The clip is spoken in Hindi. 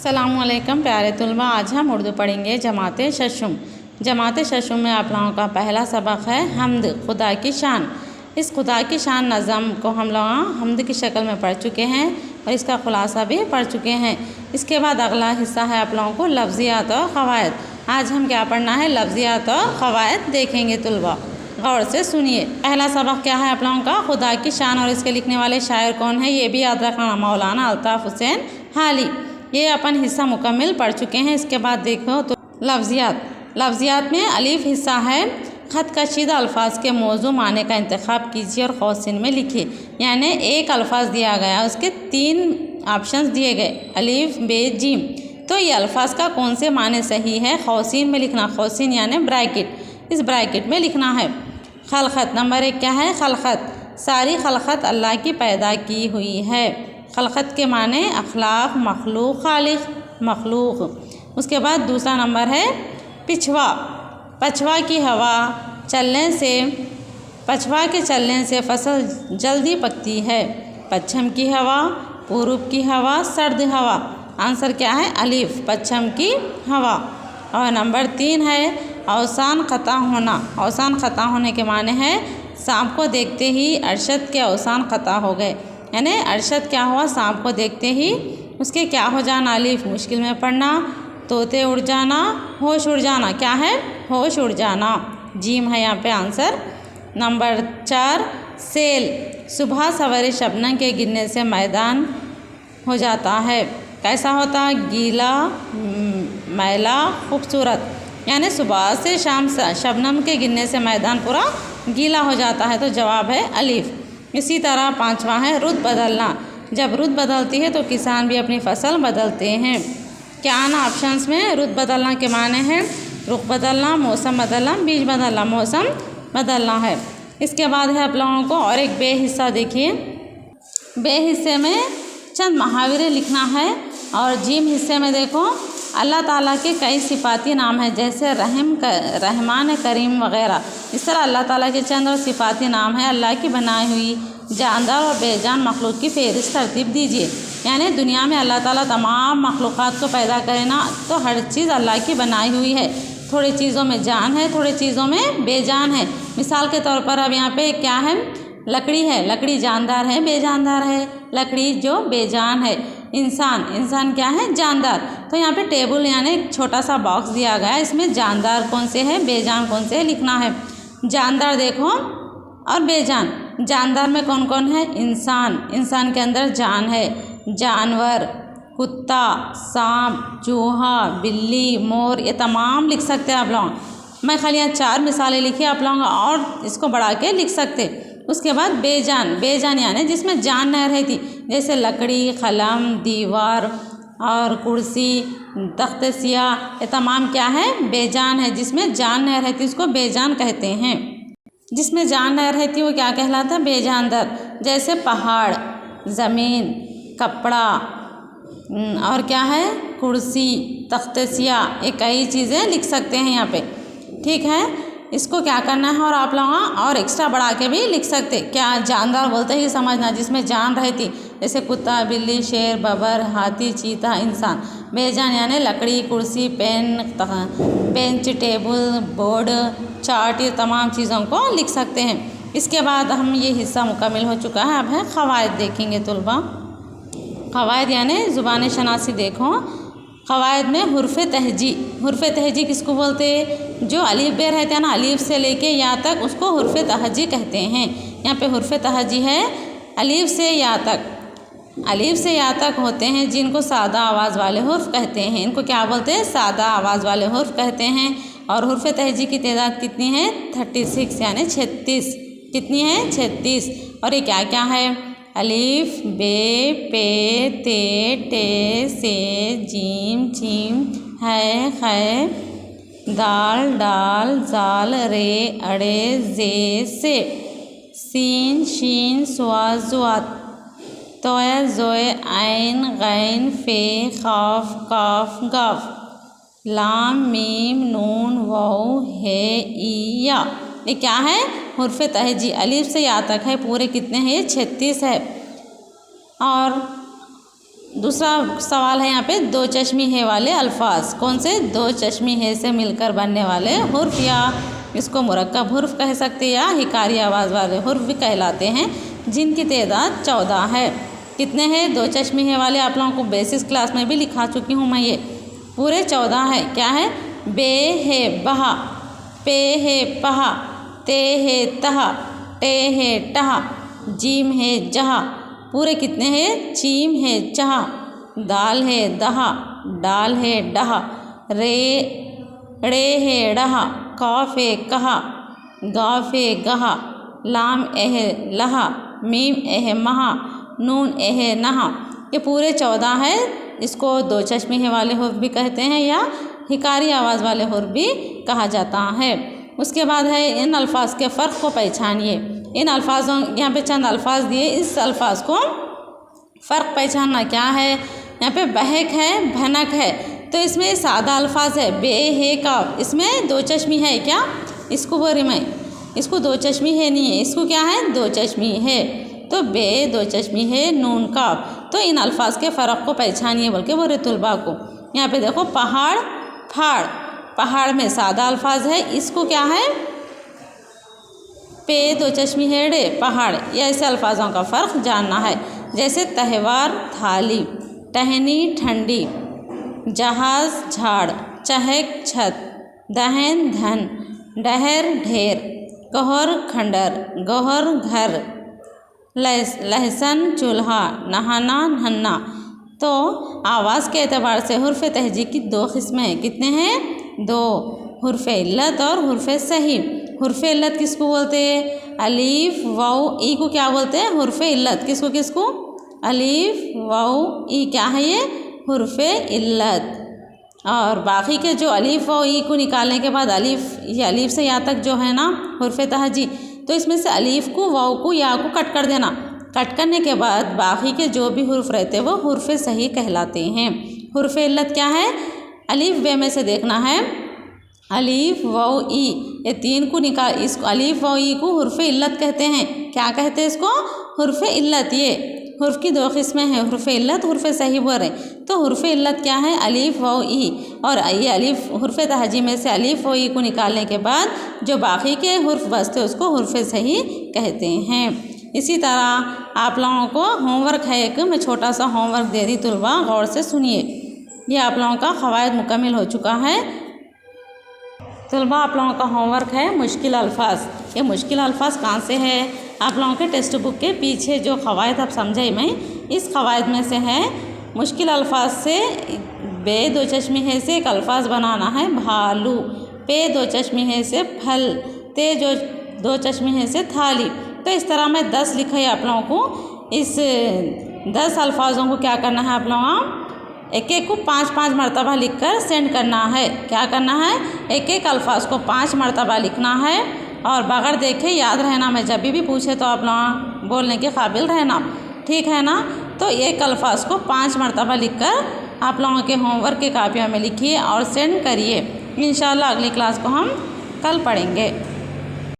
अस्सलामुअलैकुम प्यारे तुलबा। आज हम उर्दू पढ़ेंगे जमात शशुम। जमात शशुम में आप लोगों का पहला सबक है हम्द, खुदा की शान। इस खुदा की शान नज़म को हम लोग हम्द की शक्ल में पढ़ चुके हैं और इसका खुलासा भी पढ़ चुके हैं। इसके बाद अगला हिस्सा है आप लोगों को लफ्ज़ियात और क़वायद। आज हम क्या पढ़ना है, लफ्ज़ियात और क़वायद देखेंगे तुलबा। गौर से सुनिए। पहला सबक क्या है आप लोगों का, खुदा की शान, और इसके लिखने वाले शायर कौन है ये भी याद रखना, मौलाना अल्ताफ़ हुसैन हाली। ये अपन हिस्सा मुकम्मल पढ़ चुके हैं। इसके बाद देखो तो लफ्ज़ियात में अलीफ हिस्सा है। ख़त कशीदा अल्फाज के मौजू माने का इंतखाब कीजिए और क़ौसिन में लिखिए। यानी एक अल्फाज दिया गया, उसके 3 ऑप्शंस दिए गए, अलीफ बे जीम। तो ये अल्फाज का कौन से माने सही है, क़ौसिन में लिखना। क़ौसिन यानी ब्रैकेट, इस ब्रैकेट में लिखना है। खलक़त नंबर 1 क्या है, खलक़त। सारी खलक़त अल्लाह की पैदा की हुई है। खलक़त के माने अखलाक, मखलूक, खालिक, मखलूक। उसके बाद दूसरा नंबर है पिछवा। पछवा की हवा पछवा के चलने से फसल जल्दी पकती है। पश्चिम की हवा, पूर्व की हवा, सर्द हवा। आंसर क्या है, अलीफ, पश्चिम की हवा। और नंबर 3 है अवसान ख़ता होना। अवसान ख़ता होने के माने हैं सांप को देखते ही अरशद के अवसान ख़ता हो गए। यानी अरशद क्या हुआ, सांप को देखते ही उसके क्या हो जाना, अलीफ, मुश्किल में पड़ना, तोते उड़ जाना, होश उड़ जाना। क्या है, होश उड़ जाना। जीम है यहाँ पे आंसर। Number 4 cell. सुबह सवेरे शबनम के गिरने से मैदान हो जाता है। कैसा होता, गीला, मैला, खूबसूरत। यानी सुबह से शाम शबनम के गिरने से मैदान पूरा गीला हो जाता है। तो जवाब है अलीफ। इसी तरह 5वां है रुत बदलना। जब रुत बदलती है तो किसान भी अपनी फसल बदलते हैं। क्या आना ऑप्शंस में, रुत बदलना के माने हैं रुख बदलना, मौसम बदलना, बीज बदलना। मौसम बदलना है। इसके बाद है आप लोगों को और एक बे हिस्सा देखिए। बे हिस्से में चंद मुहावरे लिखना है। और जीम हिस्से में देखो अल्लाह ताला के कई सिफाती नाम हैं, जैसे रहमान, करीम वग़ैरह। इस तरह अल्लाह ताला के चंद और सिफाती नाम हैं। अल्लाह की बनाई हुई जानदार और बेजान मखलूक की फ़हरिस्त तरतीब दीजिए। यानी दुनिया में अल्लाह ताला तमाम मखलूक़ात को पैदा करे ना, तो हर चीज़ अल्लाह की बनाई हुई है। थोड़ी चीज़ों में जान है, थोड़ी चीज़ों में बेजान है। मिसाल के तौर पर अब यहाँ पे क्या है, लकड़ी है, लकड़ी जानदार है, बेजानदार है। लकड़ी जो बेजान है। इंसान क्या है, जानदार। तो यहाँ पे टेबल यानी एक छोटा सा बॉक्स दिया गया है, इसमें जानदार कौन से है, बेजान कौन से है लिखना है। जानदार देखो और बेजान। जानदार में कौन कौन है, इंसान के अंदर जान है। जानवर, कुत्ता, सांप, चूहा, बिल्ली, मोर, ये तमाम लिख सकते हैं आप लोग। मैं खाली यहाँ 4 मिसालें लिखी, आप लोग और इसको बढ़ा के लिख सकते। उसके बाद बेजान यानी जिसमें जान नहीं रहती, जैसे लकड़ी, कलम, दीवार और कुर्सी, तख्त सियाह, ये तमाम क्या है, बेजान है। जिसमें जान नहीं रहती उसको बेजान कहते हैं। जिसमें जान नहीं रहती वो क्या कहलाता है, बेजानदार। जैसे पहाड़, ज़मीन, कपड़ा और क्या है, कुर्सी, तख्त सियाह, ये कई चीज़ें लिख सकते हैं यहाँ पे। ठीक है, इसको क्या करना है और आप लोग और एक्स्ट्रा बढ़ा के भी लिख सकते। क्या जानदार बोलते ही समझना, जिसमें जान रहती, जैसे कुत्ता, बिल्ली, शेर, बबर, हाथी, चीता, इंसान। बेजान यानी लकड़ी, कुर्सी, pen, bench, table, board, chart, ये तमाम चीज़ों को लिख सकते हैं। इसके बाद हम ये हिस्सा मुकम्मल हो चुका है। अब है क़वायद देखेंगे तुलबा। क़वायद यानी ज़ुबान शनासी देखो। क़वायद में हुर्फ़ तहजी किसको बोलते हैं, जो अलीफ बे रहते हैं ना, अलीफ से लेके या तक, उसको हुर्फ़ तहजी कहते हैं। यहाँ पे हुर्फ़ तहजी है अलीफ से या तक। अलीफ से या तक होते हैं जिनको सादा आवाज़ वाले हुर्फ़ कहते हैं। इनको क्या बोलते हैं, सादा आवाज़ वाले हुर्फ़ कहते हैं। और हुर्फ़ तहजी की तादाद कितनी है, 36 यानी 36। कितनी है, 36। और ये क्या क्या है, अलीफ, बे, पे, ते, टे, से, जीम, चीम, है, खे, दाल, डाल, जाल, रे, अड़े, जे, से, सीन, शीन, स्वा, ज़ुआत, तोया, ज़ोए, ऐन, गैन, फे, क़ाफ, काफ, गाफ, लाम, मीम, नून, वाउ, हे, ई, या। ये क्या है, हुर्फ़ तहजी, अलीफ से या तक है। पूरे कितने हैं, ये 36 है। और दूसरा सवाल है यहाँ पे, दो चश्मी है वाले अल्फाज कौन से? दो चश्मी है से मिलकर बनने वाले हुर्फ, या इसको मुरक्कब हुर्फ कह सकते हैं या हिकारी आवाज़ वाले हुर्फ भी कहलाते हैं, जिनकी तादाद 14 है। कितने हैं? दो चश्मी है वाले आप लोगों को बेसिस क्लास में भी लिखा चुकी हूँ मैं, ये पूरे 14 है। क्या है? बे है बहा, पे है पहा, ते है तहा, टे है टहा, जीम है जहा। पूरे कितने हैं? चीम है चहा, दाल है दहा, डाल है डहा, रे है डहा, काफ है कहा, गाफ है गहा, लाम एह लहा, मीम एह महा, नून एह नहा। ये पूरे 14 है। इसको दो चश्मे है वाले हुर्फ भी कहते हैं या हिकारी आवाज़ वाले हुर्फ भी कहा जाता है। उसके बाद है, इन अल्फाज के फ़र्क को पहचानिए। इन अल्फाजों, यहाँ पे चंद अल्फाज दिए, इस अल्फाज को फ़र्क पहचानना क्या है। यहाँ पे बहक है, भनक है, तो इसमें सादा अल्फाज है बे है काफ, इसमें दो चश्मी है क्या? इसको बोरी में, इसको दो चश्मी है नहीं है, इसको क्या है? दो चश्मी है। तो बे दो चश्मी है, नून काफ। तो इन अल्फाज के फ़र्क को पहचानिए बोल के बोले तुलबा को। यहाँ पे देखो, पहाड़ फाड़, पहाड़ में सादा अल्फाज है, इसको क्या है? पे दो चश्मी है डे पहाड़। ये ऐसे अल्फाजों का फ़र्क जानना है। जैसे त्यौहार थाली, टहनी ठंडी, जहाज़ झाड़, चहक छत, दहन धन, डहर ढेर, कहर खंडर, गहर घर, लहसन चूल्हा, नहाना नन्ना। तो आवाज़ के एतबार से हुर्फ तहजी की दो किस्में हैं। कितने हैं? दो, हुर्फ इल्लत और हुर्फ सही। हुर्फ इल्लत किसको बोलते हैं? अलीफ वाउ ई को क्या बोलते हैं? हुर्फ इल्लत। किसको किसको? अलीफ वाउ ई क्या है ये? हुर्फ इल्लत। और बाकी के जो अलीफ वाउ ई को निकालने के बाद अलीफ, ये अलीफ से यहाँ तक जो है ना हुर्फ तहजी, तो इसमें से अलीफ को, वाउ को, या को कट कर देना। कट करने के बाद बाकी के जो भी हुर्फ रहते हैं वो हुर्फ सही कहलाते हैं। हुर्फ इल्लत क्या है? अलीफ बे में से देखना है, अलीफ वाउ ई, ये तीन को निकाल, इसको अलीफ वाउ ई को हुर्फ इल्लत कहते हैं। क्या कहते हैं इसको? हुर्फ इल्लत। ये हुर्फ की दो किस्में हैं, हुर्फ इल्लत, हुर्फ सही बोल रहे। तो हुर्फ इल्लत क्या है? अलीफ वाउ ई। और ये अलीफ हुर्फ तहजी में से अलीफ वाउ ई को निकालने के बाद जो बाकी के हुर्फ बचते उसको हुर्फ सही कहते हैं। इसी तरह आप लोगों को होमवर्क है एक, मैं छोटा सा होमवर्क दे दी तुलबा, गौर से सुनिए। ये आप लोगों का क़वायद मुकम्मिल हो चुका है। तुलबा आप लोगों का होमवर्क है मुश्किल अल्फाज। ये मुश्किल अल्फाज कहाँ से है? आप लोगों के टेक्स्ट बुक के पीछे जो क़वायद अब समझाई मैं, इस क़वायद में से है। मुश्किल अल्फाज से बे दो चश्मे है से एक अल्फाज बनाना है भालू, पे दो चश्मे है से फल, ते जो दो चश्मे है से थाली। तो इस तरह मैं 10 लिखा आप लोगों को। इस 10 अल्फाजों को क्या करना है आप लोगों? एक एक को 5-5 मरतबा लिखकर सेंड करना है। क्या करना है? एक एक अल्फाज को 5 मरतबा लिखना है और बगैर देखे याद रहना। मैं जब भी पूछे तो आप लोग बोलने के काबिल रहना, ठीक है ना? तो एक अल्फाज को 5 मरतबा लिखकर आप लोगों के होमवर्क के कापियों में लिखिए और सेंड करिए। इंशाल्लाह अगली क्लास को हम कल पढ़ेंगे।